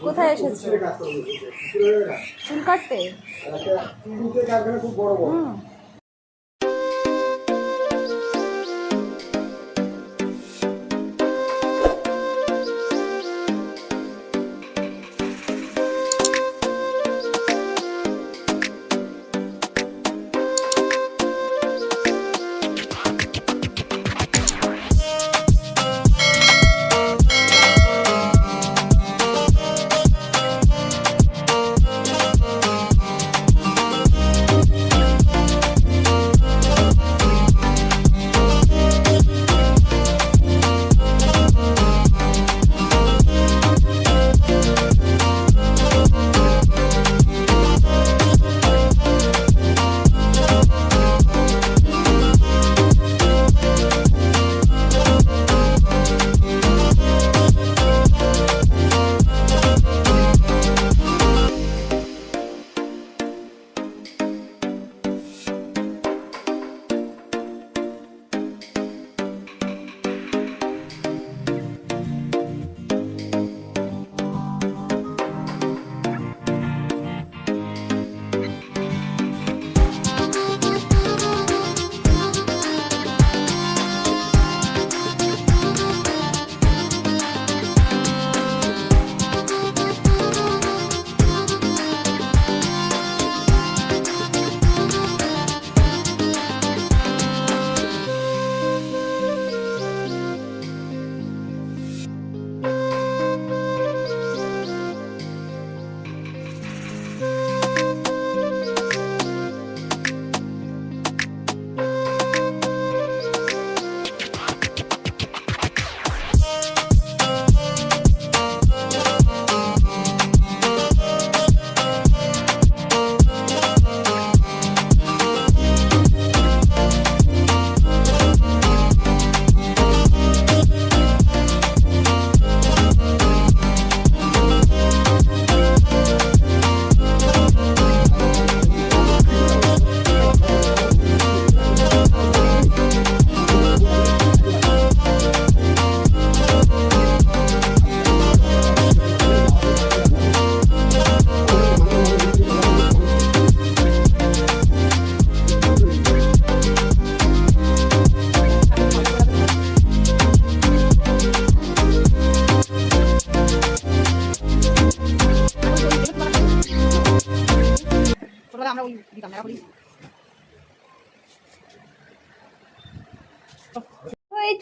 কোথায় এসেছো? চুল কাটতে?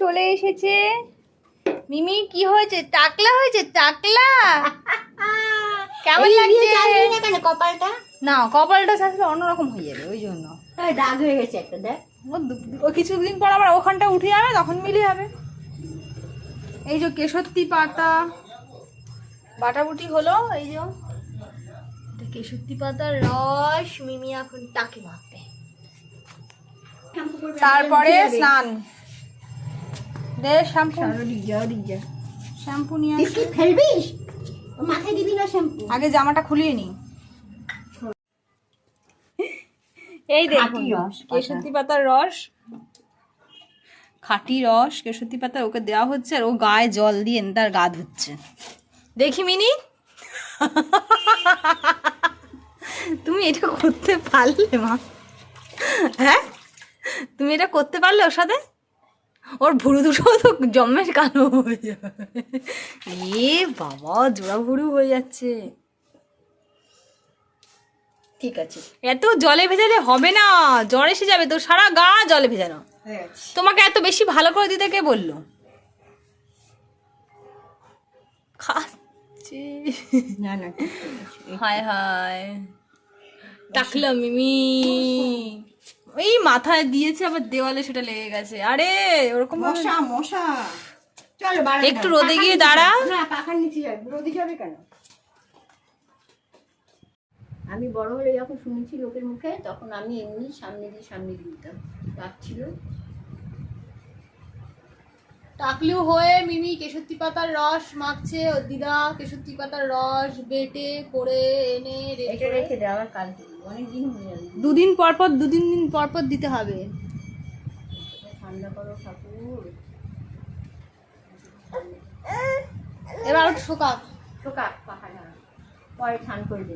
চলে এসেছে মিমি। কি হয়েছে? টাকলা হয়েছে? টাকলা কেমন লাগছে? কপালটা না, কপালটা আসলে অন্যরকম হয়ে যাবে, ওই জন্য দাগ হয়ে গেছে একটা। দেখ ও কিছুদিন পর আবার ওখানটা উঠে যাবে, তখন মিলে যাবে। এই যে কেশরতি পাতা বাটাবুটি হলো, এই যে কেশরতি পাতার রস মিমি এখন টাকে মাখবে, তারপরে স্নান। দে শ্যাম্পু, শ্যাম্পু নিয়ে আসি। ফেলবিস মাথায় দিবি না শ্যাম্পু? আগে জামাটা খুলিয়ে নি। এই দেখুন কেশরতি পাতার রস, খাঁটি রস কেশরতি পাতার ওকে দেওয়া হচ্ছে, আর ও গায়ে জল দিয়ে তার গা ধুচ্ছে। দেখি মিনি, তুমি এটা করতে পারলে মা? হ্যাঁ, তুমি এটা করতে পারলে ওর সাথে? ওর ভুরু দুটো তো জম্মের কালো হয়ে যাবে। এ বাবা, জোড়া ভুরু হয়ে যাচ্ছে। ঠিক আছে, এত জলে ভেজালে হবে না, জ্বর এসে যাবে তো, সারা গা জলে ভেজানো। তোমাকে এত বেশি ভালো করে দিতে কে বললো? খাচ্ছে না না, হায় হায়, টাকলা মিমি এই মাথায় দিয়েছে, আবার দেওয়ালে সেটা লেগে গেছে। আরে ওরকম মশা মশা, চলো একটু রোদে গিয়ে দাঁড়া। না, পাখার নিচে যাবে, রোদে যাবে কেন? আমি বড় হলে যখন শুনেছি লোকের মুখে, তখন আমি এমনি সামনে দিয়ে দিতাম, রাখছিল। টাকলু হয়ে মিমি কেশরতি পাতার রস মাখছে। ও দিদা কেশরতি পাতার রস বেটে করে এনে এটা রেখে দে, আবার কাল দিবি, অনেক দিন হয়ে যাবে। দুদিন পর পর দিতে হবে। ঠান্ডা করো ঠাকুর। এবার একটু শোকা। শোকা পাখা ঝাড়া, পরে স্নান করে দেবে।